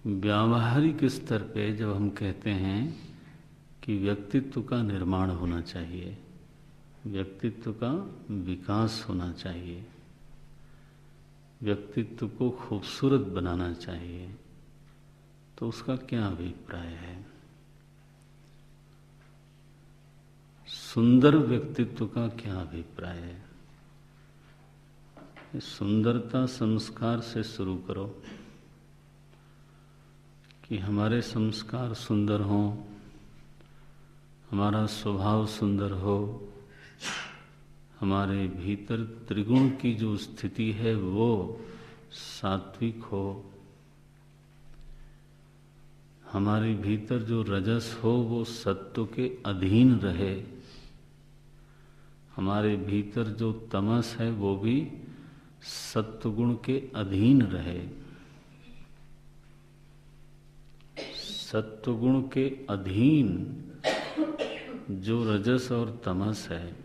व्यावहारिक स्तर पे जब हम कहते हैं कि व्यक्तित्व का निर्माण होना चाहिए, व्यक्तित्व का विकास होना चाहिए, व्यक्तित्व को खूबसूरत बनाना चाहिए, तो उसका क्या अभिप्राय है? सुंदर व्यक्तित्व का क्या अभिप्राय है? सुंदरता संस्कार से शुरू करो कि हमारे संस्कार सुंदर हों, हमारा स्वभाव सुंदर हो, हमारे भीतर त्रिगुण की जो स्थिति है वो सात्विक हो, हमारे भीतर जो रजस हो वो सत्व के अधीन रहे, हमारे भीतर जो तमस है वो भी सत्वगुण के अधीन रहे। सत्वगुण के अधीन जो रजस और तमस है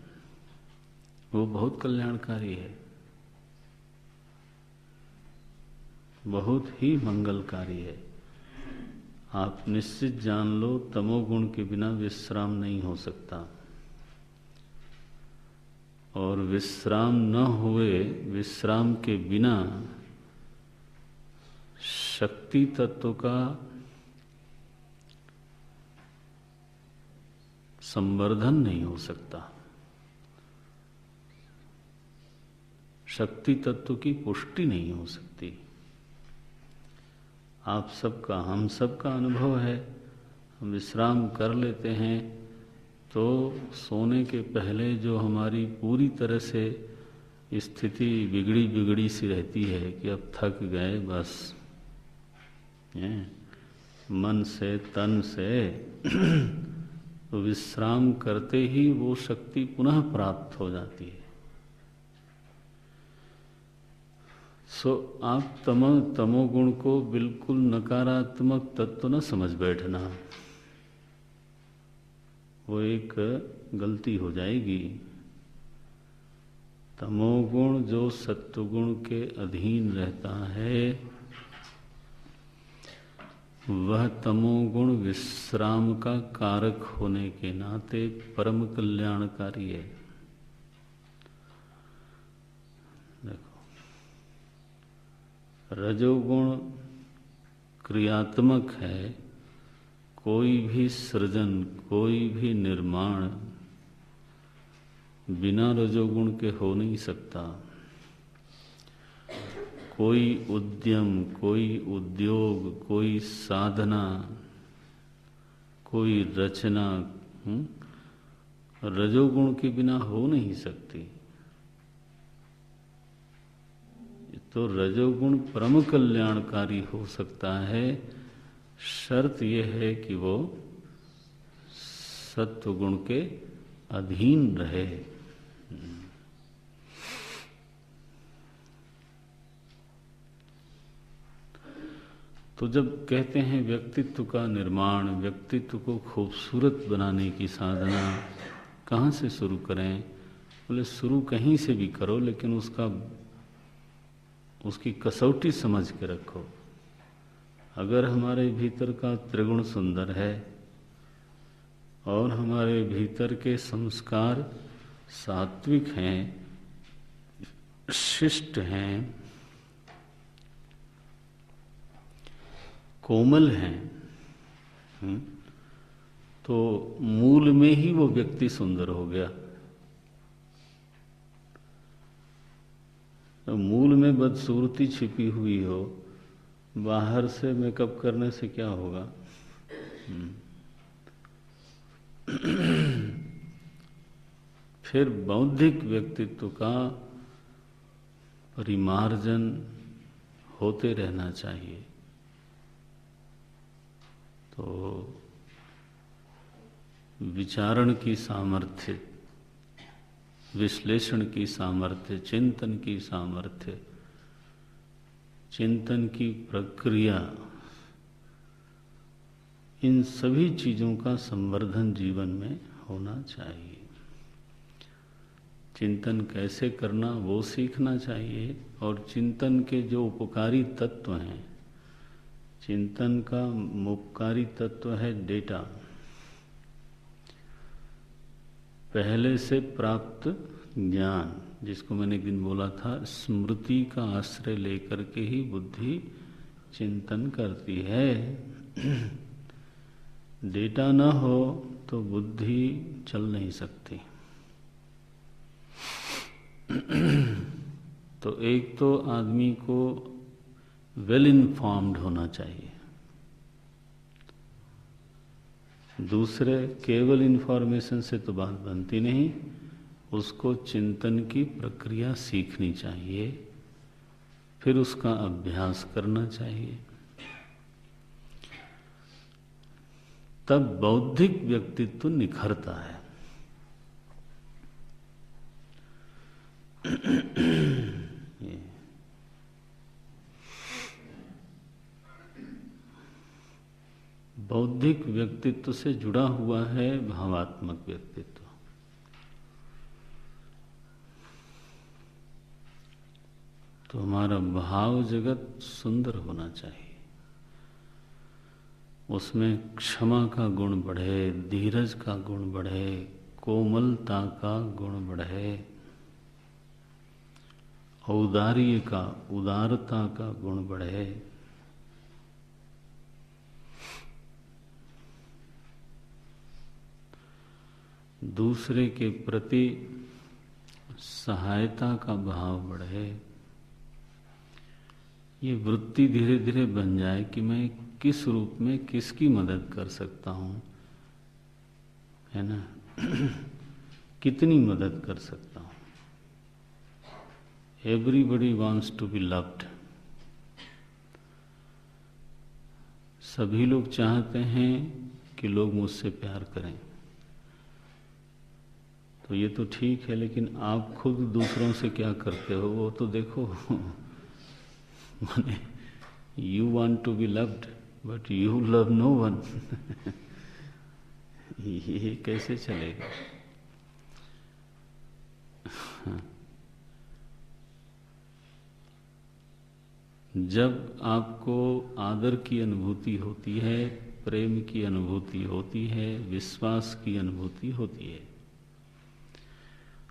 वो बहुत कल्याणकारी है, बहुत ही मंगलकारी है। आप निश्चित जान लो, तमोगुण के बिना विश्राम नहीं हो सकता, और विश्राम न हुए, विश्राम के बिना शक्ति तत्व का संवर्धन नहीं हो सकता, शक्ति तत्व की पुष्टि नहीं हो सकती। आप सबका, हम सबका अनुभव है, हम विश्राम कर लेते हैं तो सोने के पहले जो हमारी पूरी तरह से स्थिति बिगड़ी बिगड़ी सी रहती है कि अब थक गए बस, मन से तन से तो विश्राम करते ही वो शक्ति पुनः प्राप्त हो जाती है। आप तमोगुण को बिल्कुल नकारात्मक तत्व न समझ बैठना, वो एक गलती हो जाएगी। तमोगुण जो सत्वगुण के अधीन रहता है, वह तमोगुण विश्राम का कारक होने के नाते परम कल्याणकारी है। देखो, रजोगुण क्रियात्मक है, कोई भी सृजन, कोई भी निर्माण बिना रजोगुण के हो नहीं सकता। कोई उद्यम, कोई उद्योग, कोई साधना, कोई रचना रजोगुण के बिना हो नहीं सकती। तो रजोगुण परम कल्याणकारी हो सकता है, शर्त यह है कि वो सत्वगुण के अधीन रहे। तो जब कहते हैं व्यक्तित्व का निर्माण, व्यक्तित्व को खूबसूरत बनाने की साधना कहाँ से शुरू करें? बोले शुरू कहीं से भी करो, लेकिन उसकी कसौटी समझ के रखो। अगर हमारे भीतर का त्रिगुण सुंदर है और हमारे भीतर के संस्कार सात्विक हैं, शिष्ट हैं, कोमल हैं, तो मूल में ही वो व्यक्ति सुंदर हो गया। तो मूल में बदसूरती छिपी हुई हो, बाहर से मेकअप करने से क्या होगा? फिर बौद्धिक व्यक्तित्व का परिमार्जन होते रहना चाहिए। तो विचारण की सामर्थ्य, विश्लेषण की सामर्थ्य, चिंतन की सामर्थ्य, चिंतन की प्रक्रिया, इन सभी चीज़ों का संवर्धन जीवन में होना चाहिए। चिंतन कैसे करना वो सीखना चाहिए, और चिंतन के जो उपकारी तत्व हैं, चिंतन का मुपकारी तत्व है डेटा, पहले से प्राप्त ज्ञान, जिसको मैंने एक दिन बोला था, स्मृति का आश्रय लेकर के ही बुद्धि चिंतन करती है। डेटा न हो तो बुद्धि चल नहीं सकती। तो एक तो आदमी को वेल इन्फॉर्म्ड होना चाहिए, दूसरे केवल इन्फॉर्मेशन से तो बात बनती नहीं, उसको चिंतन की प्रक्रिया सीखनी चाहिए, फिर उसका अभ्यास करना चाहिए। तब बौद्धिक व्यक्तित्व निखरता है। बौद्धिक व्यक्तित्व से जुड़ा हुआ है भावात्मक व्यक्तित्व। तो हमारा भाव जगत सुंदर होना चाहिए, उसमें क्षमा का गुण बढ़े, धीरज का गुण बढ़े, कोमलता का गुण बढ़े, औदार्य का, उदारता का गुण बढ़े। दूसरे के प्रति सहायता का भाव बढ़े। ये वृत्ति धीरे धीरे बन जाए कि मैं किस रूप में किसकी मदद कर सकता हूँ, है ना। कितनी मदद कर सकता हूँ। Everybody wants to be loved. सभी लोग चाहते हैं कि लोग मुझसे प्यार करें। तो ये तो ठीक है, लेकिन आप खुद दूसरों से क्या करते हो वो तो देखो। माने you want to be loved but you love no one. ये कैसे चलेगा। जब आपको आदर की अनुभूति होती है, प्रेम की अनुभूति होती है, विश्वास की अनुभूति होती है,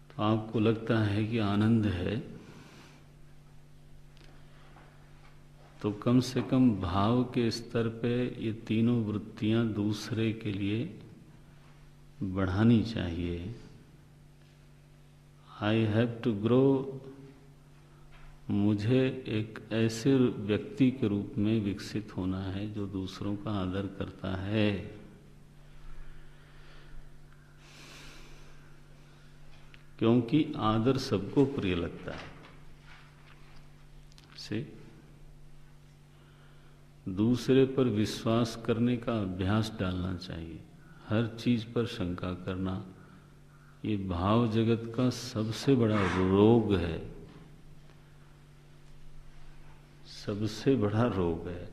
तो आपको लगता है कि आनंद है, तो कम से कम भाव के स्तर पे ये तीनों वृत्तियां दूसरे के लिए बढ़ानी चाहिए। I have to grow. मुझे एक ऐसे व्यक्ति के रूप में विकसित होना है जो दूसरों का आदर करता है। क्योंकि आदर सबको प्रिय लगता है। से दूसरे पर विश्वास करने का अभ्यास डालना चाहिए। हर चीज पर शंका करना, ये भाव जगत का सबसे बड़ा रोग है, सबसे बड़ा रोग है।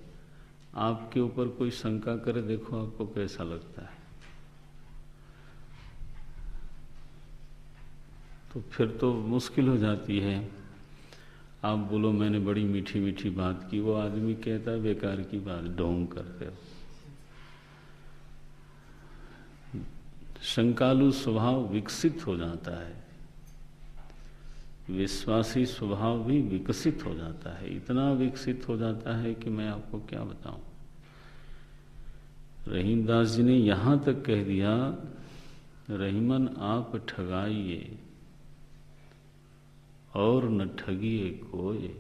आपके ऊपर कोई शंका करे, देखो आपको कैसा लगता है। तो फिर तो मुश्किल हो जाती है। आप बोलो मैंने बड़ी मीठी मीठी बात की, वो आदमी कहता है बेकार की बात, ढोंग करते हो। शंकालु स्वभाव विकसित हो जाता है, विश्वासी स्वभाव भी विकसित हो जाता है। इतना विकसित हो जाता है कि मैं आपको क्या बताऊं। रहीमदास जी ने यहां तक कह दिया, रहीमन आप ठगाइए और न ठगिए कोई।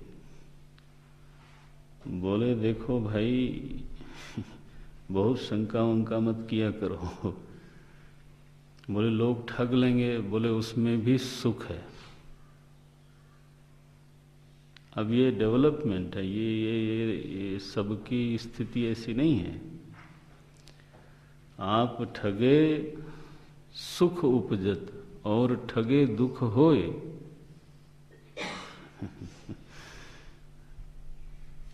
बोले देखो भाई, बहुत शंका वंका मत किया करो। बोले लोग ठग लेंगे, बोले उसमें भी सुख है। अब ये डेवलपमेंट है, ये सबकी स्थिति ऐसी नहीं है। आप ठगे सुख उपजत और ठगे दुख होए।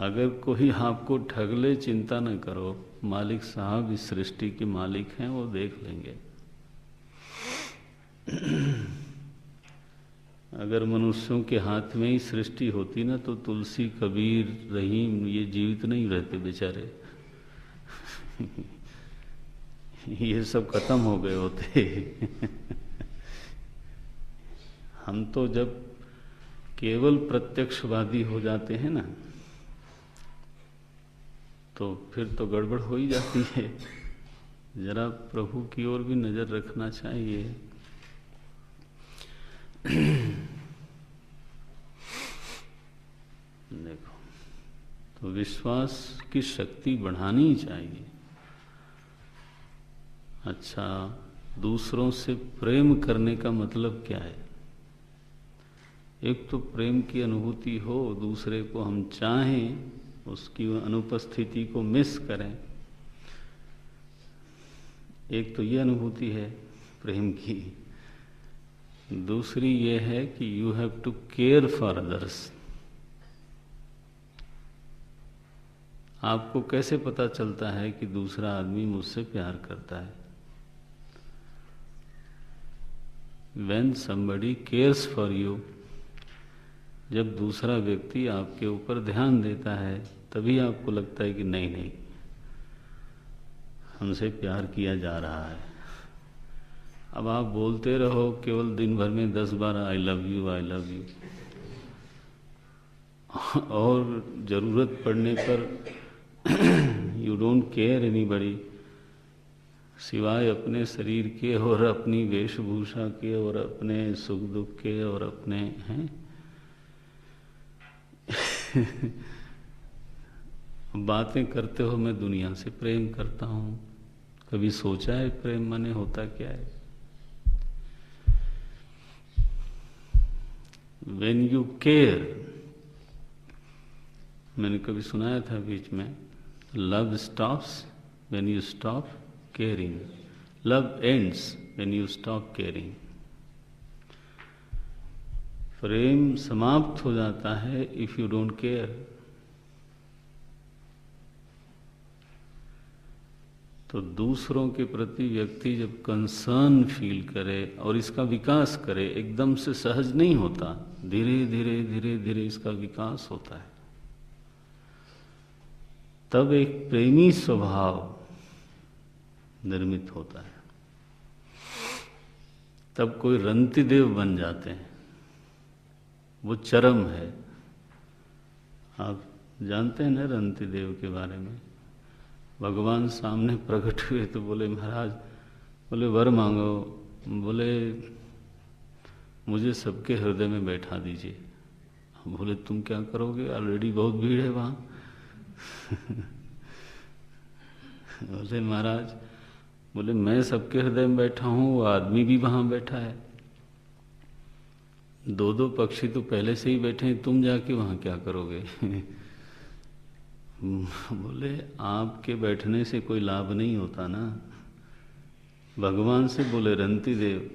अगर कोई आपको ठग ले, चिंता न करो, मालिक साहब इस सृष्टि के मालिक हैं, वो देख लेंगे। अगर मनुष्यों के हाथ में ही सृष्टि होती ना तो तुलसी, कबीर, रहीम ये जीवित नहीं रहते बेचारे। ये सब खत्म हो गए होते। हम तो जब केवल प्रत्यक्षवादी हो जाते हैं ना तो फिर तो गड़बड़ हो ही जाती है। जरा प्रभु की ओर भी नजर रखना चाहिए। देखो, तो विश्वास की शक्ति बढ़ानी चाहिए। अच्छा, दूसरों से प्रेम करने का मतलब क्या है? एक तो प्रेम की अनुभूति हो, दूसरे को हम चाहें, उसकी अनुपस्थिति को मिस करें। एक तो ये अनुभूति है प्रेम की। दूसरी ये है कि you have to care for others. आपको कैसे पता चलता है कि दूसरा आदमी मुझसे प्यार करता है? When somebody cares for you, जब दूसरा व्यक्ति आपके ऊपर ध्यान देता है तभी आपको लगता है कि नहीं नहीं, हमसे प्यार किया जा रहा है। अब आप बोलते रहो केवल दिन भर में 10 बार I love you, I love you, और जरूरत पड़ने पर यू डोंट केयर एनीबडी, सिवाय अपने शरीर के और अपनी वेशभूषा के और अपने सुख दुख के और अपने हैं। बातें करते हो मैं दुनिया से प्रेम करता हूं। कभी सोचा है प्रेम माने होता क्या है? When you care, मैंने कभी सुनाया था बीच में, love stops when you stop caring, love ends when you stop caring। प्रेम समाप्त हो जाता है इफ यू डोंट केयर। तो दूसरों के प्रति व्यक्ति जब कंसर्न फील करे और इसका विकास करे, एकदम से सहज नहीं होता, धीरे धीरे धीरे धीरे इसका विकास होता है, तब एक प्रेमी स्वभाव निर्मित होता है। तब कोई रंतिदेव बन जाते हैं, वो चरम है। आप जानते हैं ना रंतिदेव के बारे में? भगवान सामने प्रकट हुए तो बोले महाराज, बोले वर मांगो, बोले मुझे सबके हृदय में बैठा दीजिए। बोले तुम क्या करोगे, ऑलरेडी बहुत भीड़ है वहाँ। बोले महाराज, बोले मैं सबके हृदय में बैठा हूँ, वो आदमी भी वहाँ बैठा है, 2-2 पक्षी तो पहले से ही बैठे हैं, तुम जाके वहाँ क्या करोगे? बोले आपके बैठने से कोई लाभ नहीं होता ना। भगवान से बोले रंतिदेव,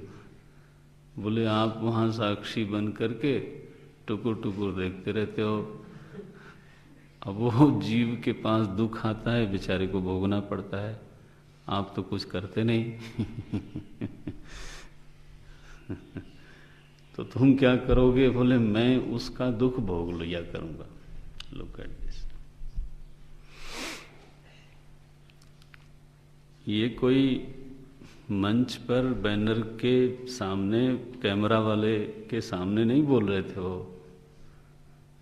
बोले आप वहाँ साक्षी बन करके टुकुर टुकुर देखते रहते हो। अब वो जीव के पास दुख आता है, बेचारे को भोगना पड़ता है, आप तो कुछ करते नहीं। तो तुम क्या करोगे? बोले मैं उसका दुख भोग लिया करूंगा। Look at this. ये कोई मंच पर बैनर के सामने, कैमरा वाले के सामने नहीं बोल रहे थे वो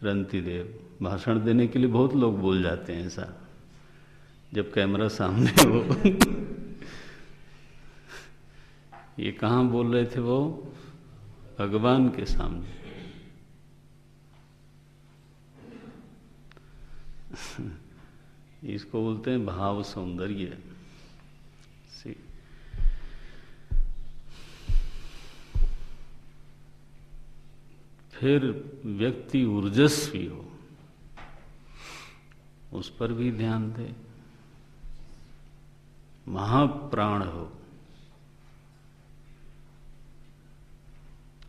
रंतिदेव। भाषण देने के लिए बहुत लोग बोल जाते हैं ऐसा, जब कैमरा सामने हो। ये कहाँ बोल रहे थे वो? भगवान के सामने। इसको बोलते हैं भाव सौंदर्य। फिर व्यक्ति ऊर्जस्वी हो, उस पर भी ध्यान दे। महाप्राण हो,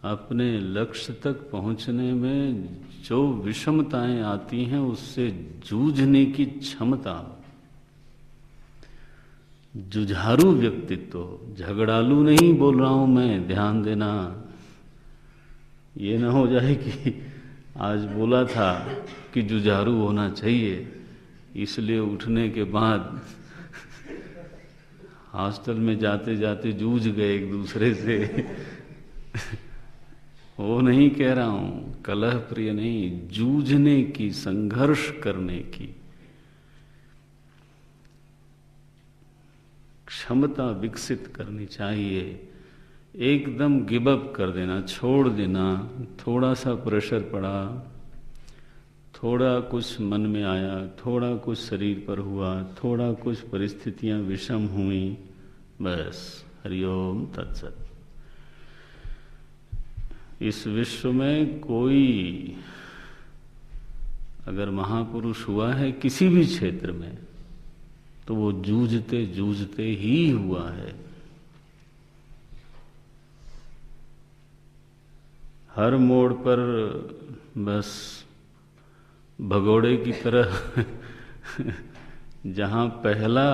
अपने लक्ष्य तक पहुंचने में जो विषमताएं आती हैं उससे जूझने की क्षमता हो। जुझारू व्यक्तित्व, झगड़ालू नहीं बोल रहा हूं मैं, ध्यान देना। ये ना हो जाए कि आज बोला था कि जुझारू होना चाहिए, इसलिए उठने के बाद हॉस्टल में जाते जाते जूझ गए एक दूसरे से। वो नहीं कह रहा हूं, कलह प्रिय नहीं, जूझने की, संघर्ष करने की क्षमता विकसित करनी चाहिए। एकदम गिव अप कर देना, छोड़ देना, थोड़ा सा प्रेशर पड़ा, थोड़ा कुछ मन में आया, थोड़ा कुछ शरीर पर हुआ, थोड़ा कुछ परिस्थितियां विषम हुई, बस हरिओम तत्सत। इस विश्व में कोई अगर महापुरुष हुआ है किसी भी क्षेत्र में, तो वो जूझते जूझते ही हुआ है। हर मोड़ पर बस भगोड़े की तरह जहाँ पहला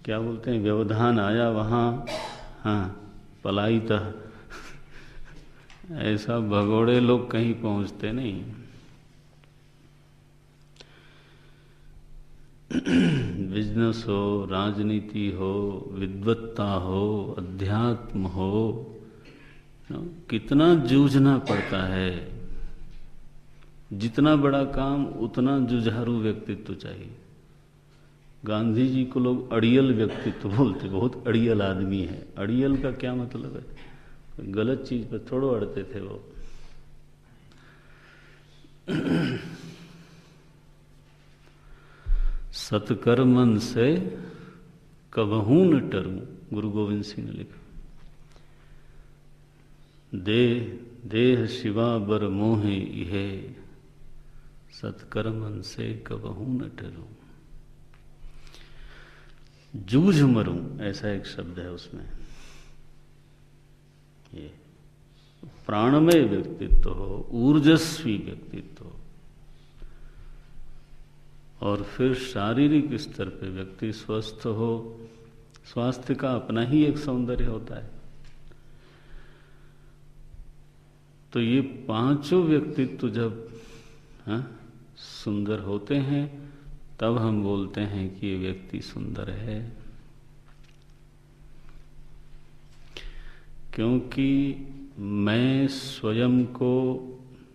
क्या बोलते हैं व्यवधान आया, वहाँ हाँ पलायितः, ऐसा भगोड़े लोग कहीं पहुँचते नहीं। बिजनेस हो, राजनीति हो, विद्वत्ता हो, अध्यात्म हो, कितना जूझना पड़ता है। जितना बड़ा काम उतना जुझारू व्यक्तित्व चाहिए। गांधी जी को लोग अड़ियल व्यक्तित्व बोलते, बहुत अड़ियल आदमी है। अड़ियल का क्या मतलब है? गलत चीज पर थोड़ो अड़ते थे वो। सत्कर्मन से कबहू न टरूं, गुरु गोविंद सिंह ने लिखा। देह शिवा बर मोहे इहे, सत्कर्मन से कबहू न टरूं। जूझ मरूं, ऐसा एक शब्द है उसमें। ये प्राणमय व्यक्तित्व हो, ऊर्जस्वी व्यक्तित्व हो, और फिर शारीरिक स्तर पे व्यक्ति स्वस्थ हो। स्वास्थ्य का अपना ही एक सौंदर्य होता है। तो ये पांचों व्यक्तित्व जब सुंदर होते हैं, तब हम बोलते हैं कि ये व्यक्ति सुंदर है। क्योंकि मैं स्वयं को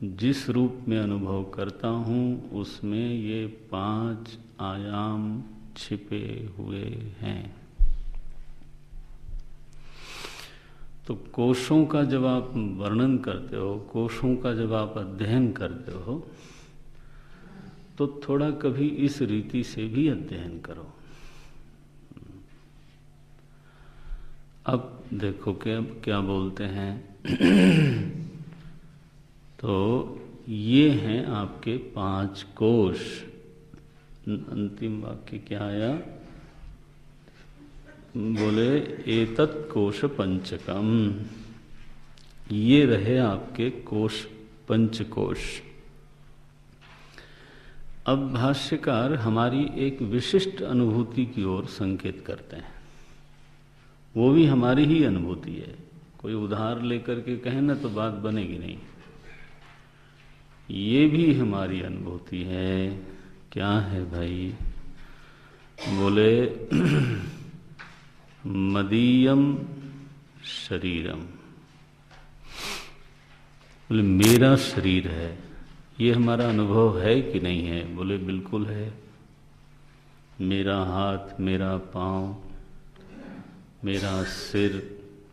जिस रूप में अनुभव करता हूँ, उसमें ये 5 आयाम छिपे हुए हैं। तो कोशों का जब आप वर्णन करते हो, कोशों का जब आप अध्ययन करते हो, तो थोड़ा कभी इस रीति से भी अध्ययन करो। अब देखो क्या बोलते हैं। तो ये हैं आपके 5 कोश। अंतिम वाक्य क्या आया? बोले एतत् कोश पंचकम। ये रहे आपके कोश, पंचकोश। अब भाष्यकार हमारी एक विशिष्ट अनुभूति की ओर संकेत करते हैं। वो भी हमारी ही अनुभूति है। कोई उधार लेकर के कहे ना तो बात बनेगी नहीं। ये भी हमारी अनुभूति है। क्या है भाई? बोले मदीयम शरीरम। बोले मेरा शरीर है। ये हमारा अनुभव है कि नहीं है? बोले बिल्कुल है। मेरा हाथ, मेरा पाँव, मेरा सिर,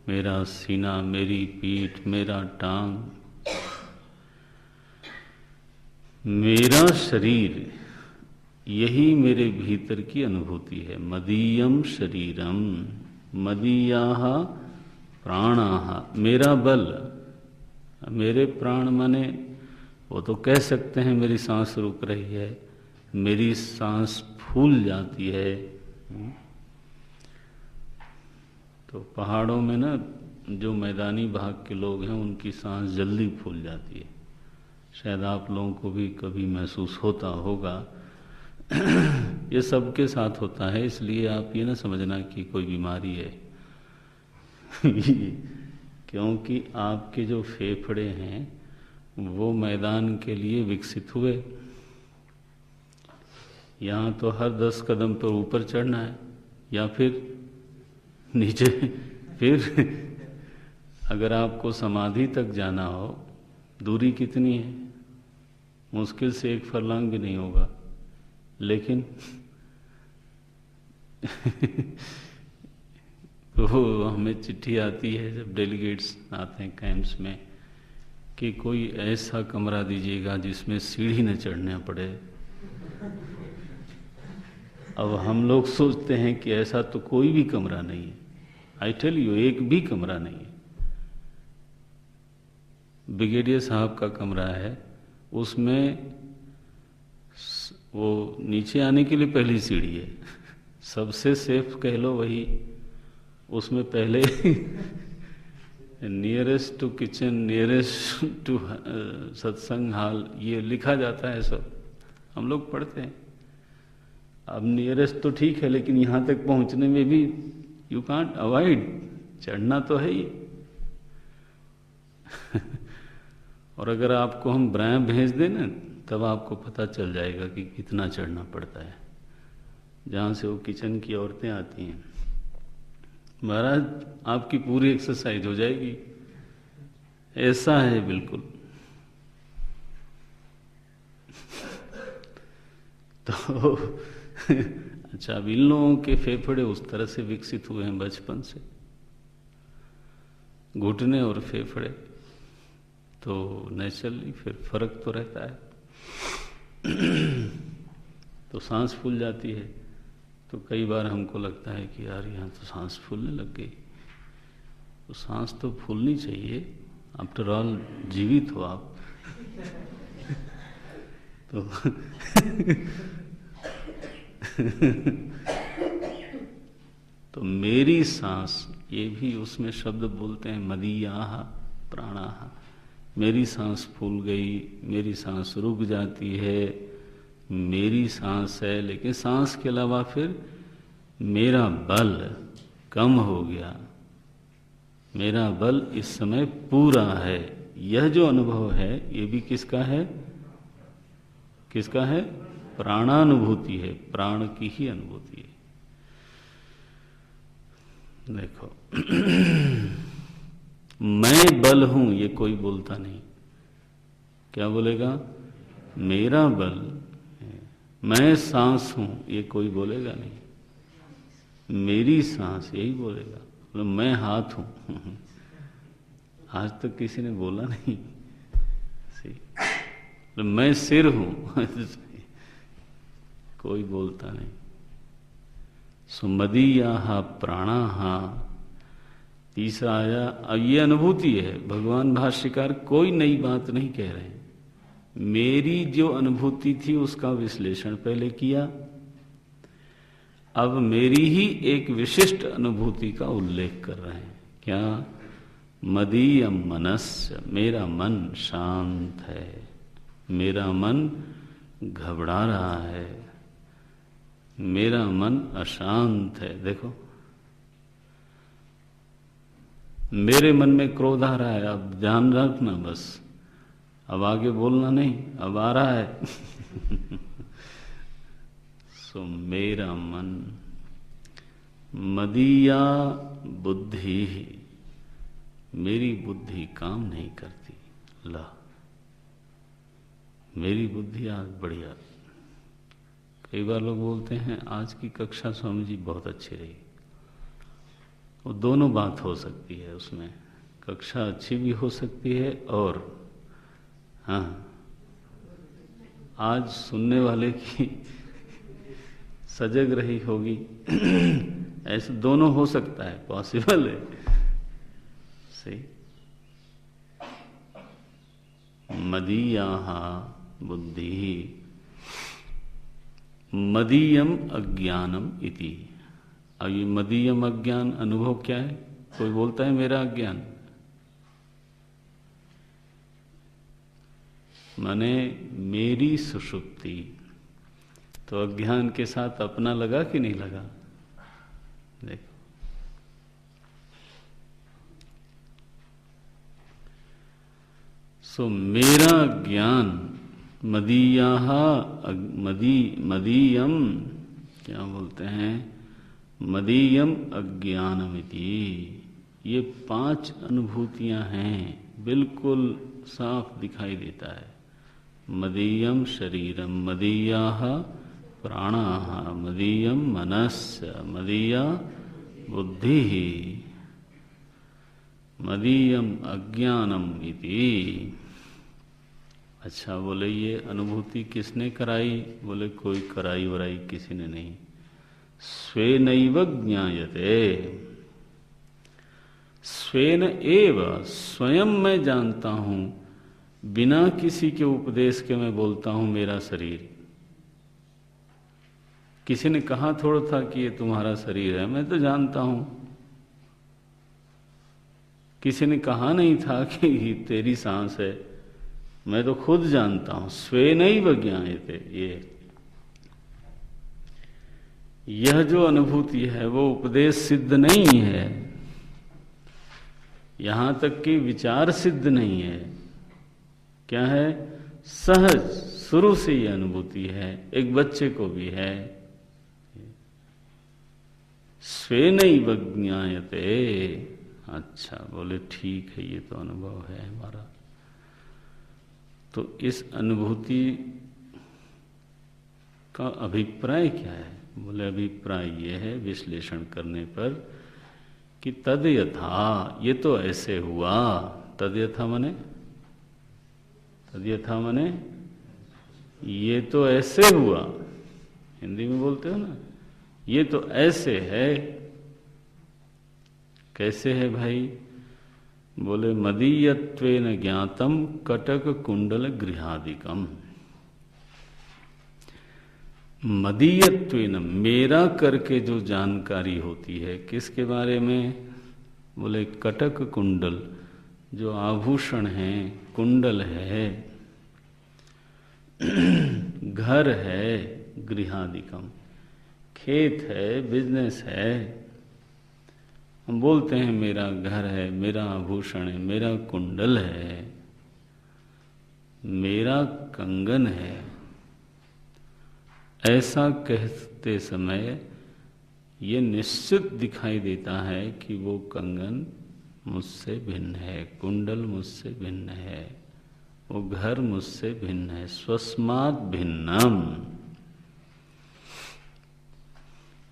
मेरा सीना, मेरी पीठ, मेरा टांग, मेरा शरीर, यही मेरे भीतर की अनुभूति है। मदीयम शरीरम, मदीयाः प्राणाः। मेरा बल, मेरे प्राण माने वो तो कह सकते हैं मेरी सांस रुक रही है, मेरी सांस फूल जाती है। तो पहाड़ों में ना जो मैदानी भाग के लोग हैं, उनकी सांस जल्दी फूल जाती है। शायद आप लोगों को भी कभी महसूस होता होगा। ये सबके साथ होता है, इसलिए आप ये ना समझना कि कोई बीमारी है। क्योंकि आपके जो फेफड़े हैं वो मैदान के लिए विकसित हुए। यहाँ तो हर 10 कदम पर ऊपर चढ़ना है या फिर नीचे। फिर अगर आपको समाधि तक जाना हो, दूरी कितनी है? मुश्किल से 1 फरलांग भी नहीं होगा। लेकिन तो हमें चिट्ठी आती है जब डेलीगेट्स आते हैं कैंप्स में कि कोई ऐसा कमरा दीजिएगा जिसमें सीढ़ी न चढ़ना पड़े। अब हम लोग सोचते हैं कि ऐसा तो कोई भी कमरा नहीं है। आई टेल यू, एक भी कमरा नहीं है। ब्रिगेडियर साहब का कमरा है, उसमें वो नीचे आने के लिए पहली सीढ़ी है। सबसे सेफ कह लो वही, उसमें पहले nearest to kitchen, nearest to satsang hall, ये लिखा जाता है सब, हम लोग पढ़ते हैं। अब नियरेस्ट तो ठीक है, लेकिन यहाँ तक पहुँचने में भी यू कांट अवॉइड, चढ़ना तो है ही। और अगर आपको हम ब्रांड भेज दें ना, तब आपको पता चल जाएगा कि कितना चढ़ना पड़ता है। जहाँ से वो किचन की औरतें आती हैं, महाराज आपकी पूरी एक्सरसाइज हो जाएगी। ऐसा है बिल्कुल। तो अच्छा, अब इन लोगों के फेफड़े उस तरह से विकसित हुए हैं बचपन से, घुटने और फेफड़े, तो नेचुरली फिर फर्क तो रहता है। तो सांस फूल जाती है, तो कई बार हमको लगता है कि यार यहाँ तो सांस फूलने लग गई। तो सांस तो फूलनी चाहिए, आफ्टर ऑल जीवित हो आप। तो तो मेरी सांस, ये भी उसमें शब्द बोलते हैं मदीयाः प्राणाः। मेरी सांस फूल गई, मेरी सांस रुक जाती है, मेरी सांस है। लेकिन सांस के अलावा फिर मेरा बल कम हो गया, मेरा बल इस समय पूरा है। यह जो अनुभव है ये भी किसका है? किसका है? प्राणानुभूति है, प्राण की ही अनुभूति है। देखो मैं बल हूं ये कोई बोलता नहीं। क्या बोलेगा? मेरा बल है। मैं सांस हूं ये कोई बोलेगा नहीं। मेरी सांस यही बोलेगा। मतलब मैं हाथ हूं आज तक किसी ने बोला नहीं। मतलब मैं सिर हूं कोई बोलता नहीं। सुमदीयाः प्राणाः। तीसरा आया, अब ये अनुभूति है। भगवान भाष्यकार कोई नई बात नहीं कह रहे हैं। मेरी जो अनुभूति थी उसका विश्लेषण पहले किया, अब मेरी ही एक विशिष्ट अनुभूति का उल्लेख कर रहे हैं। क्या? मदीयम मनस्य, मेरा मन शांत है, मेरा मन घबरा रहा है, मेरा मन अशांत है। देखो मेरे मन में क्रोध आ रहा है, अब ध्यान रखना बस, अब आगे बोलना नहीं, अब आ रहा है सो मेरा मन, मदीया बुद्धि, मेरी बुद्धि काम नहीं करती। ला, मेरी बुद्धि आज बढ़िया। कई बार लोग बोलते हैं आज की कक्षा स्वामी जी बहुत अच्छी रही। वो दोनों बात हो सकती है उसमें, कक्षा अच्छी भी हो सकती है और हाँ आज सुनने वाले की सजग रही होगी ऐसे दोनों हो सकता है, पॉसिबल है। सही। मदीयाः बुद्धि मदीयम अज्ञानम इति। अब ये मदीयम अज्ञान अनुभव क्या है? कोई बोलता है मेरा अज्ञान, माने मेरी सुषुप्ति। तो अज्ञान के साथ अपना लगा कि नहीं लगा? देखो सो मेरा ज्ञान मदीयाः मदीयम क्या बोलते हैं, मदीयम अज्ञानमिति। ये 5 अनुभूतियां हैं, बिल्कुल साफ दिखाई देता है। मदीयम शरीरम, मदीयाः प्राणाः, मदीयम मनस्य, मदीया बुद्धिः, मदीयम अज्ञानम इति। अच्छा, बोले ये अनुभूति किसने कराई? बोले कोई कराई वराई किसी ने नहीं, स्वेनैव ज्ञायते, स्वेन एव, स्वयं मैं जानता हूं, बिना किसी के उपदेश के मैं बोलता हूं मेरा शरीर। किसी ने कहा थोड़ा था कि ये तुम्हारा शरीर है, मैं तो जानता हूं। किसी ने कहा नहीं था कि ये तेरी सांस है, मैं तो खुद जानता हूं। स्वेनैव ज्ञायते, यह जो अनुभूति है वो उपदेश सिद्ध नहीं है, यहां तक कि विचार सिद्ध नहीं है। क्या है? सहज शुरू से यह अनुभूति है, एक बच्चे को भी है। स्वेनैव ज्ञायते। अच्छा, बोले ठीक है, ये तो अनुभव है हमारा। तो इस अनुभूति का अभिप्राय क्या है? बोले अभिप्राय ये है विश्लेषण करने पर कि तद यथा, ये तो ऐसे हुआ। तद यथा मने, तद यथा मने ये तो ऐसे हुआ, हिंदी में बोलते हो ना, ये तो ऐसे है। कैसे है भाई? बोले मदीयत्वेन ज्ञातम कटक कुंडल गृहादिकम। मदीयत्वेन, मेरा करके जो जानकारी होती है, किसके बारे में? बोले कटक कुंडल, जो आभूषण है, कुंडल है, घर है, गृहादिकम, खेत है, बिजनेस है। हम बोलते हैं मेरा घर है, मेरा आभूषण है, मेरा कुंडल है, मेरा कंगन है। ऐसा कहते समय ये निश्चित दिखाई देता है कि वो कंगन मुझसे भिन्न है, कुंडल मुझसे भिन्न है, वो घर मुझसे भिन्न है। स्वस्मात् भिन्नम।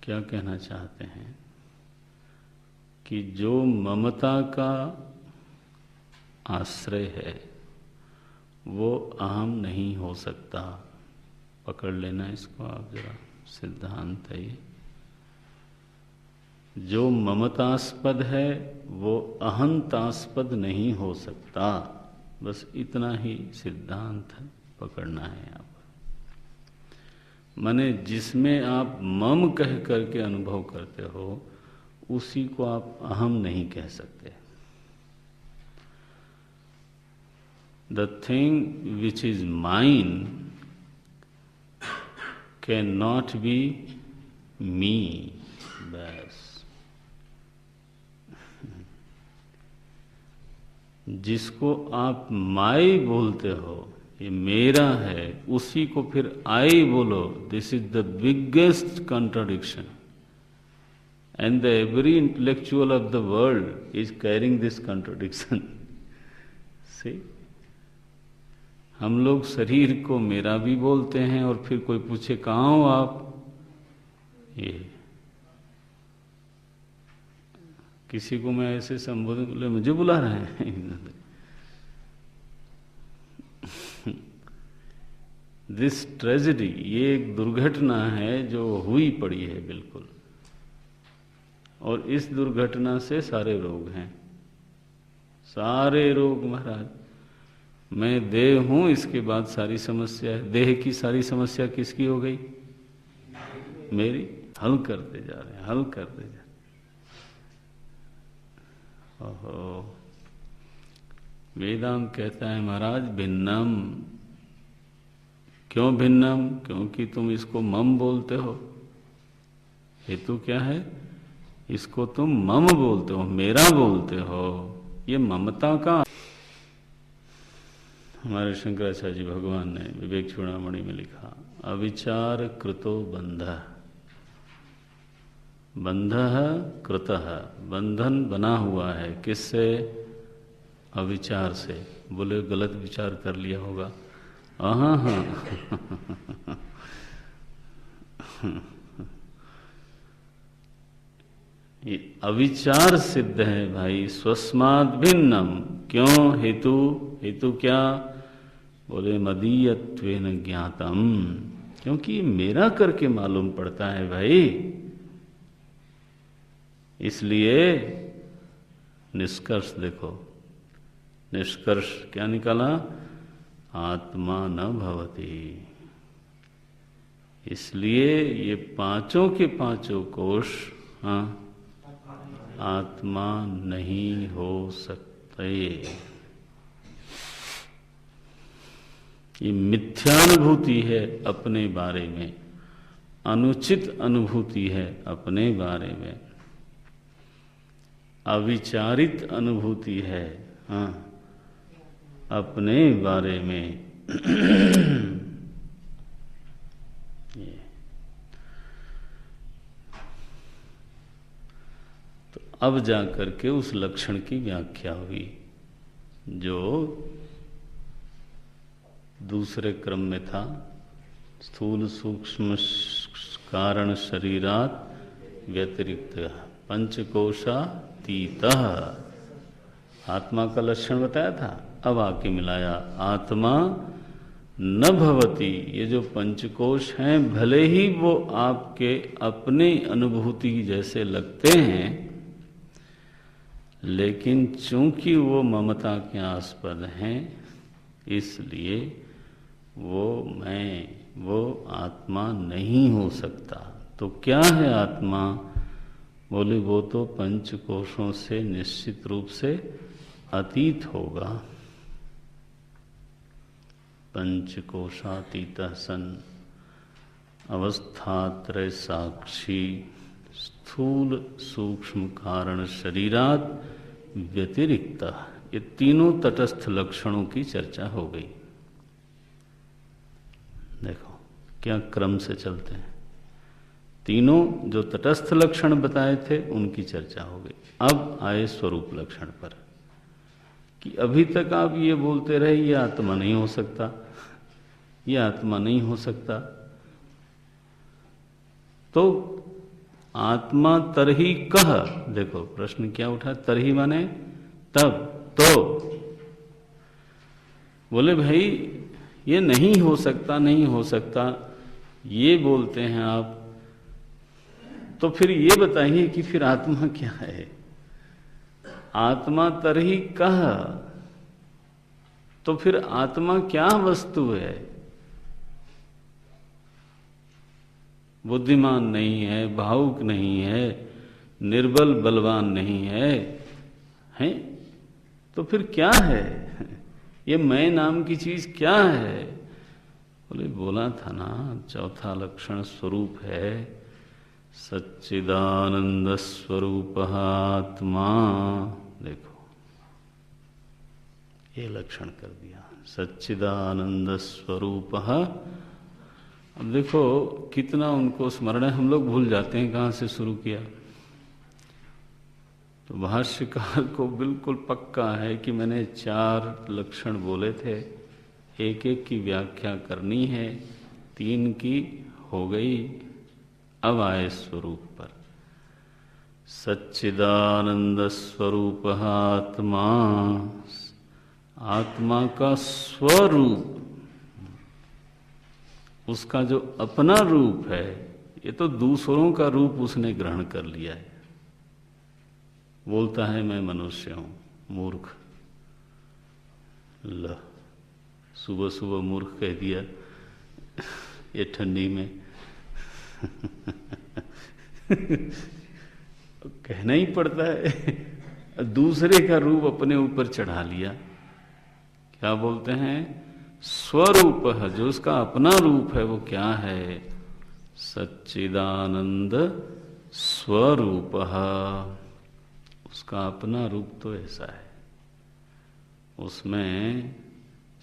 क्या कहना चाहते हैं? कि जो ममता का आश्रय है वो अहम नहीं हो सकता। पकड़ लेना इसको आप जरा, सिद्धांत है ये। जो ममतास्पद है वो अहंतास्पद नहीं हो सकता। बस इतना ही सिद्धांत है, पकड़ना है यहाँ पर। माने जिसमें आप मम कह करके अनुभव करते हो उसी को आप अहम नहीं कह सकते। The thing which is mine cannot be me. बस जिसको आप माई बोलते हो, ये मेरा है, उसी को फिर आई बोलो। This is the biggest contradiction. And every intellectual of the world is carrying this contradiction. See? हम लोग शरीर को मेरा भी बोलते हैं और फिर कोई पूछे कहाँ हो आप, ये किसी को मैं ऐसे संबोधन, बोले मुझे बुला रहे हैं। दिस ट्रेजेडी, ये एक दुर्घटना है जो हुई पड़ी है बिल्कुल, और इस दुर्घटना से सारे रोग हैं, सारे रोग। महाराज मैं देह हूं, इसके बाद सारी समस्या है। देह की सारी समस्या किसकी हो गई? मेरी। हल करते जा रहे हैं, हल करते जा रहे हैं। ओहो, वेदांत कहता है महाराज भिन्नम। क्यों भिन्नम? क्योंकि तुम इसको मम बोलते हो। हेतु क्या है? इसको तुम मम बोलते हो, मेरा बोलते हो। ये ममता का हमारे शंकराचार्य भगवान ने विवेक चूड़ामणि में लिखा, अविचार कृतो बंधः, बंधः कृतः, बंधन बना हुआ है किससे? अविचार से। बोले गलत विचार कर लिया होगा। हाँ ये अविचार सिद्ध है भाई, स्वस्माद् भिन्नम। क्यों? हेतु, हेतु क्या? बोले मदीयत्वेन ज्ञातम, क्योंकि मेरा करके मालूम पड़ता है भाई। इसलिए निष्कर्ष देखो, निष्कर्ष क्या निकाला? आत्मा न भवति। इसलिए ये पांचों के पांचों कोश आत्मा नहीं हो सकते। ये मिथ्यानुभूति है अपने बारे में, अनुचित अनुभूति है अपने बारे में, अविचारित अनुभूति है अपने बारे में। तो अब जाकर के उस लक्षण की व्याख्या हुई जो दूसरे क्रम में था। स्थूल सूक्ष्म कारण शरीरात व्यतिरिक्त पंचकोशातीतः, आत्मा का लक्षण बताया था। अब आके मिलाया आत्मा न भवति। ये जो पंचकोश हैं भले ही वो आपके अपने अनुभूति जैसे लगते हैं, लेकिन चूंकि वो ममता के आस्पद हैं, इसलिए वो मैं, वो आत्मा नहीं हो सकता। तो क्या है आत्मा? बोले वो तो पंचकोशों से निश्चित रूप से अतीत होगा। पंचकोशातीतः सन अवस्थात्रय साक्षी स्थूल सूक्ष्म कारण शरीरात व्यतिरिक्त। ये तीनों तटस्थ लक्षणों की चर्चा हो गई। देखो क्या क्रम से चलते हैं। तीनों जो तटस्थ लक्षण बताए थे उनकी चर्चा हो गई। अब आए स्वरूप लक्षण पर कि अभी तक आप ये बोलते रहे ये आत्मा नहीं हो सकता, ये आत्मा नहीं हो सकता। तो आत्मा तरही कह, देखो प्रश्न क्या उठा, तरही माने तब, तो बोले भाई ये नहीं हो सकता, नहीं हो सकता ये बोलते हैं आप, तो फिर ये बताइए कि फिर आत्मा क्या है? आत्मा तरही कह, तो फिर आत्मा क्या वस्तु है? बुद्धिमान नहीं है, भावुक नहीं है, निर्बल बलवान नहीं है, हैं? तो फिर क्या है? ये मैं नाम की चीज क्या है? बोले बोला था ना, चौथा लक्षण स्वरूप है। सच्चिदानंद स्वरूप आत्मा। देखो ये लक्षण कर दिया, सच्चिदानंद स्वरूप। अब देखो कितना उनको स्मरण है, हम लोग भूल जाते हैं कहाँ से शुरू किया। तो भाष्यकार को बिल्कुल पक्का है कि मैंने 4 लक्षण बोले थे, एक एक की व्याख्या करनी है, 3 की हो गई। अब आए स्वरूप पर। सच्चिदानंद स्वरूप आत्मा, आत्मा का स्वरूप, उसका जो अपना रूप है, ये तो दूसरों का रूप उसने ग्रहण कर लिया है। बोलता है मैं मनुष्य हूं, मूर्ख। ल सुबह सुबह मूर्ख कह दिया ये ठंडी में। कहना ही पड़ता है। दूसरे का रूप अपने ऊपर चढ़ा लिया। क्या बोलते हैं? स्वरूप है, जो उसका अपना रूप है वो क्या है? सच्चिदानंद स्वरूप। उसका अपना रूप तो ऐसा है, उसमें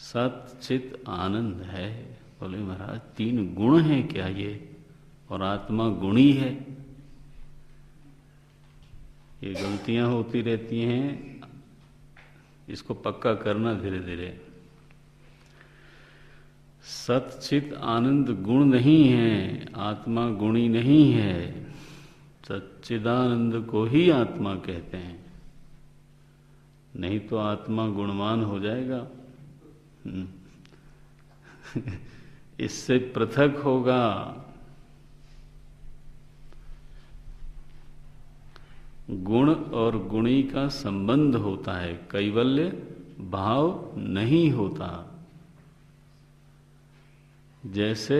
सत चित आनंद है। बोले महाराज 3 गुण हैं क्या ये? और आत्मा गुणी है? ये गलतियां होती रहती हैं, इसको पक्का करना धीरे धीरे। सतचित आनंद गुण नहीं है, आत्मा गुणी नहीं है। सच्चिदानंद को ही आत्मा कहते हैं, नहीं तो आत्मा गुणवान हो जाएगा। इससे पृथक होगा। गुण और गुणी का संबंध होता है, कैवल्य भाव नहीं होता। जैसे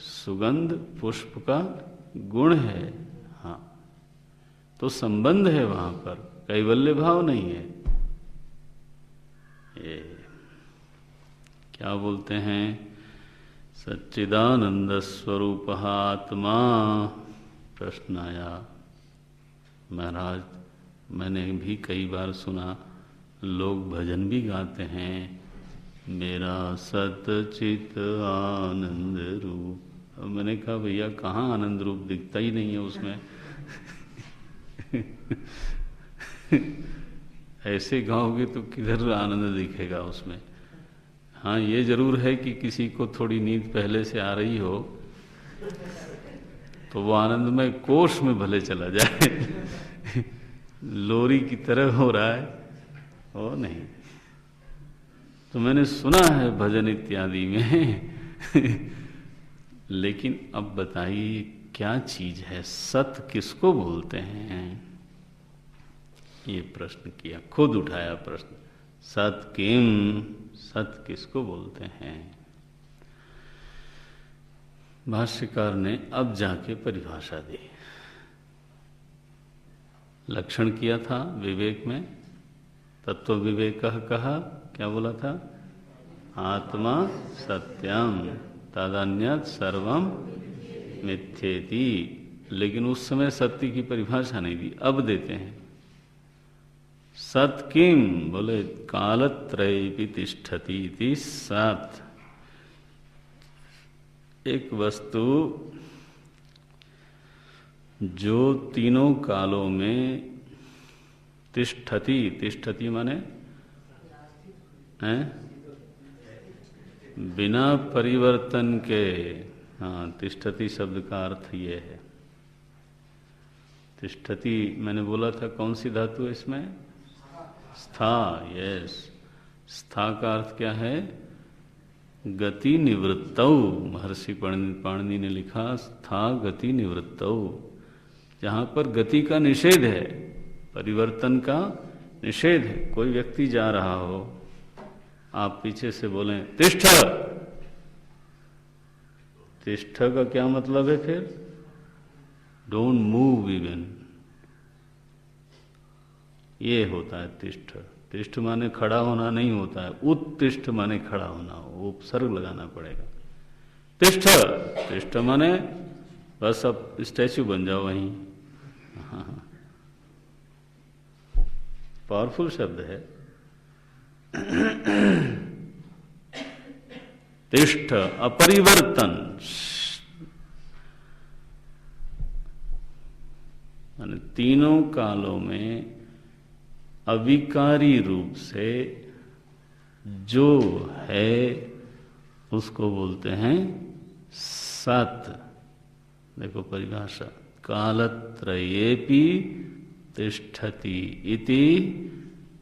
सुगंध पुष्प का गुण है, हाँ, तो संबंध है वहां पर, कैवल्य भाव नहीं है। ये क्या बोलते हैं? सच्चिदानंद स्वरूप आत्मा। प्रश्न आया, महाराज मैंने भी कई बार सुना, लोग भजन भी गाते हैं, मेरा सतचित आनंद रूप। अब मैंने कहा भैया कहाँ आनंद रूप, दिखता ही नहीं है उसमें। ऐसे गाओगे तो किधर आनंद दिखेगा उसमें। हाँ, ये जरूर है कि किसी को थोड़ी नींद पहले से आ रही हो तो वो आनंदमय कोष में भले चला जाए। लोरी की तरह हो रहा है वो नहीं। तो मैंने सुना है भजन इत्यादि में। लेकिन अब बताइए क्या चीज है, सत किसको बोलते हैं? ये प्रश्न किया, खुद उठाया प्रश्न। सत किम, सत किसको बोलते हैं? भाष्यकार ने अब जाके परिभाषा दी। लक्षण किया था विवेक में, तत्व विवेक कहा, क्या बोला था? आत्मा सत्यम तदन्यत् सर्वम मिथ्येति। लेकिन उस समय सत्य की परिभाषा नहीं दी, अब देते हैं। सत किम, बोले कालत्रयेपि तिष्ठति इति। सत एक वस्तु जो तीनों कालों में तिष्ठति, तिष्ठति माने हैं बिना परिवर्तन के। हाँ, तिष्ठति शब्द का अर्थ ये है। तिष्ठति मैंने बोला था कौन सी धातु है इसमें? स्था। यस, स्था का अर्थ क्या है? गति निवृत्तौ। महर्षि पाणिनि ने लिखा स्था गति निवृत्तौ। जहां पर गति का निषेध है, परिवर्तन का निषेध है। कोई व्यक्ति जा रहा हो, आप पीछे से बोलें तिष्ठ। तिष्ठ का क्या मतलब है फिर? डोंट मूव इवन, ये होता है तिष्ठ। तिष्ठ माने खड़ा होना नहीं होता है, उत्तिष्ठ माने खड़ा होना, वो उपसर्ग लगाना पड़ेगा। तिष्ठ, तिष्ठ माने बस अब स्टैच्यू बन जाओ वहीं। हाँ, पावरफुल शब्द है। तिष्ठ, अपरिवर्तन, माने तीनों कालों में अविकारी रूप से जो है उसको बोलते हैं सत। देखो परिभाषा, कालत्रयेपि तिष्ठति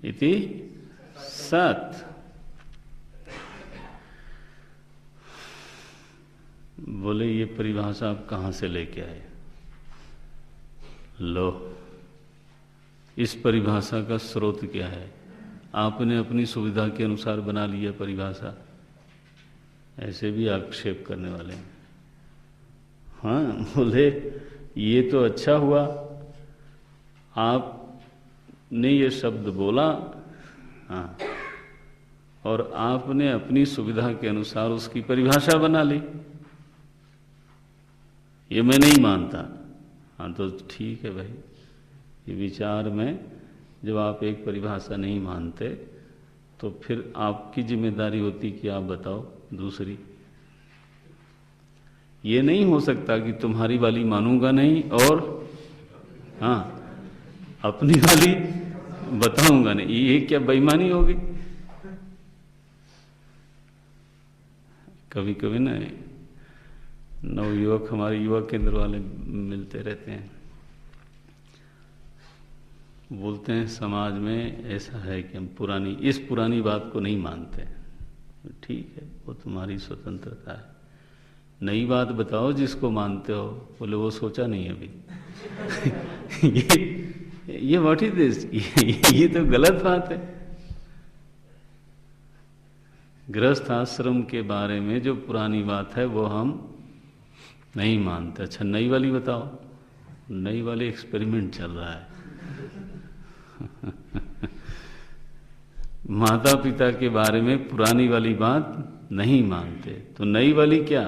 इति सत। बोले ये परिभाषा आप कहाँ से लेके आए? लो, इस परिभाषा का स्रोत क्या है? आपने अपनी सुविधा के अनुसार बना लिया परिभाषा। ऐसे भी आक्षेप करने वाले हैं। हाँ, बोले ये तो अच्छा हुआ आपने ये शब्द बोला, हाँ, और आपने अपनी सुविधा के अनुसार उसकी परिभाषा बना ली। ये मैं नहीं मानता। हाँ, तो ठीक है भाई। ये विचार में जब आप एक परिभाषा नहीं मानते तो फिर आपकी जिम्मेदारी होती कि आप बताओ दूसरी। ये नहीं हो सकता कि तुम्हारी वाली मानूंगा नहीं और हाँ अपनी वाली बताऊंगा नहीं, ये क्या बेईमानी होगी। कभी कभी ना नवयुवक हमारे युवा केंद्र वाले मिलते रहते हैं, बोलते हैं समाज में ऐसा है कि हम इस पुरानी बात को नहीं मानते। ठीक है, वो तुम्हारी स्वतंत्रता है, नई बात बताओ जिसको मानते हो। बोले वो सोचा नहीं अभी। ये व्हाट इज दिस, ये तो गलत बात है। गृहस्थ आश्रम के बारे में जो पुरानी बात है वो हम नहीं मानते। अच्छा नई वाली बताओ। नई वाली एक्सपेरिमेंट चल रहा है। माता पिता के बारे में पुरानी वाली बात नहीं मानते, तो नई वाली क्या?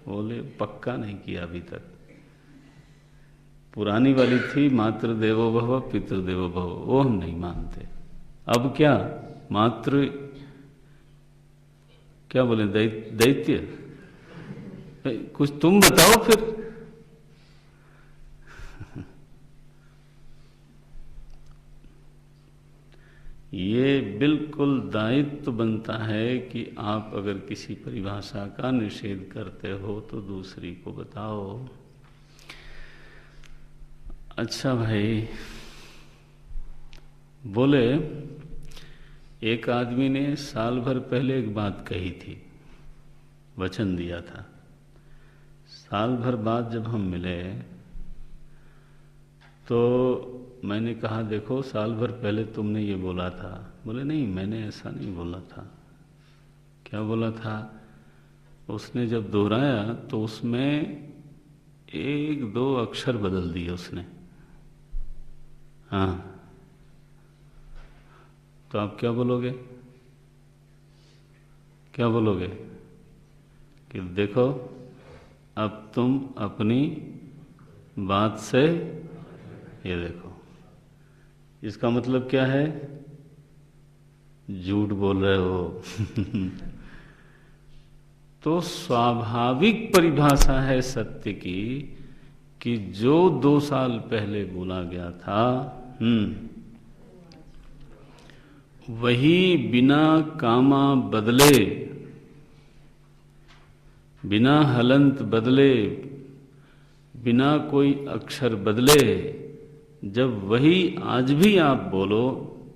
बोले पक्का नहीं किया अभी तक। पुरानी वाली थी मातृ देवो भव पितृ देवो भव, वो हम नहीं मानते। अब क्या? मातृ क्या बोले, दैत्य? कुछ तुम बताओ फिर। ये बिल्कुल दायित्व बनता है कि आप अगर किसी परिभाषा का निषेध करते हो तो दूसरी को बताओ। अच्छा भाई, बोले एक आदमी ने साल भर पहले एक बात कही थी, वचन दिया था। साल भर बाद जब हम मिले तो मैंने कहा देखो साल भर पहले तुमने ये बोला था। बोले नहीं मैंने ऐसा नहीं बोला था। क्या बोला था? उसने जब दोहराया तो उसमें 1-2 अक्षर बदल दिए उसने। हाँ, तो आप क्या बोलोगे? क्या बोलोगे कि देखो अब तुम अपनी बात से ये देखो, इसका मतलब क्या है? झूठ बोल रहे हो। तो स्वाभाविक परिभाषा है सत्य की कि जो 2 साल पहले बोला गया था वही बिना कामा बदले, बिना हलंत बदले, बिना कोई अक्षर बदले, जब वही आज भी आप बोलो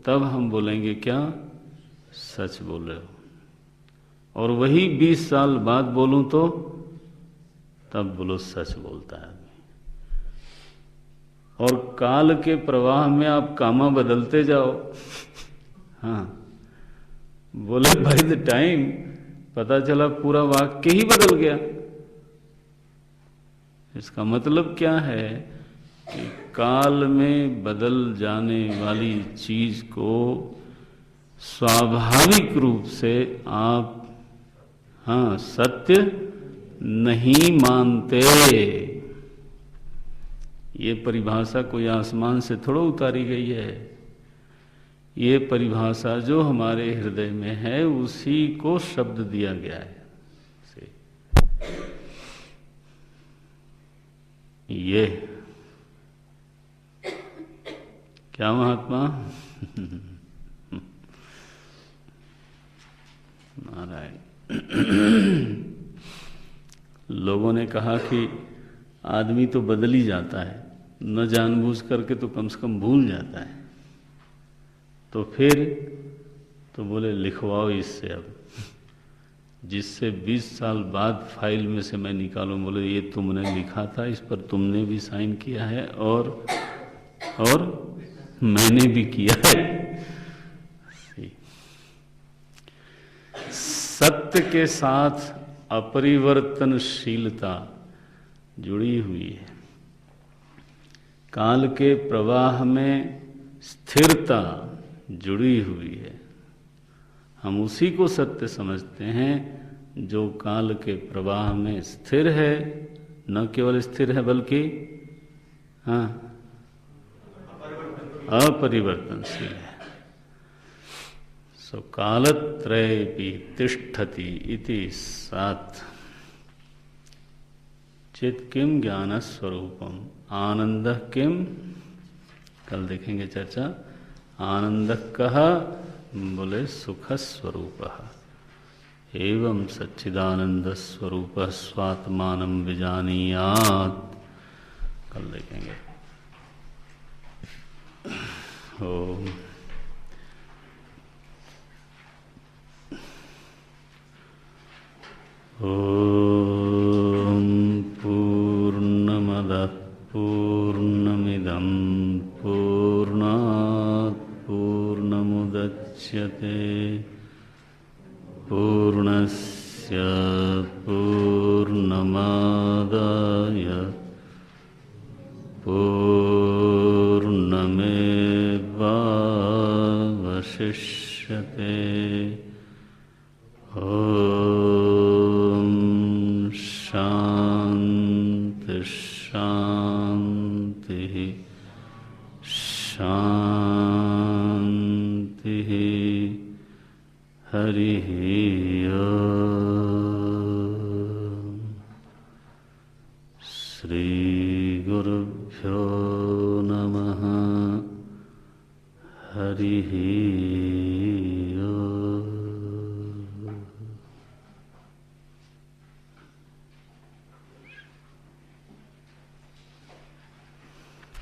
तब हम बोलेंगे क्या? सच बोल रहे हो। और वही 20 साल बाद बोलूं तो तब बोलो सच बोलता है। और काल के प्रवाह में आप कामा बदलते जाओ। हाँ, बोले बाय द टाइम पता चला पूरा वाक्य ही बदल गया। इसका मतलब क्या है कि काल में बदल जाने वाली चीज को स्वाभाविक रूप से आप सत्य नहीं मानते। ये परिभाषा कोई आसमान से थोड़ा उतारी गई है। ये परिभाषा जो हमारे हृदय में है उसी को शब्द दिया गया है। ये क्या महात्मा? नारायण। लोगों ने कहा कि आदमी तो बदल ही जाता है, न जानबूझ करके तो कम से कम भूल जाता है। तो फिर तो बोले लिखवाओ इससे, अब जिससे 20 साल बाद फाइल में से मैं निकालूं। बोले ये तुमने लिखा था, इस पर तुमने भी साइन किया है और मैंने भी किया है। सत्य के साथ अपरिवर्तनशीलता जुड़ी हुई है, काल के प्रवाह में स्थिरता जुड़ी हुई है। हम उसी को सत्य समझते हैं जो काल के प्रवाह में स्थिर है। न केवल स्थिर है बल्कि अपरिवर्तनशील है। सो कालत्रयेपि तिष्ठति इति साथ चित किम ज्ञान स्वरूपम आनंद किम, कल देखेंगे चर्चा। आनंद कहा बोले सुख स्वरूप एवं सच्चिदानंद स्वरूप स्वात्मानं विजानीयात्, कल देखेंगे। ओम ओम पूर्णमदः पूर्णमिदं पूर्णात् पूर्णमुदच्यते पूर्णस्य पूर्णमादाय पूर्णमेवावशिष्यते। ओम शांति शांति शांति। हरि ओम। श्री गुरुभ्यो नमः। हरि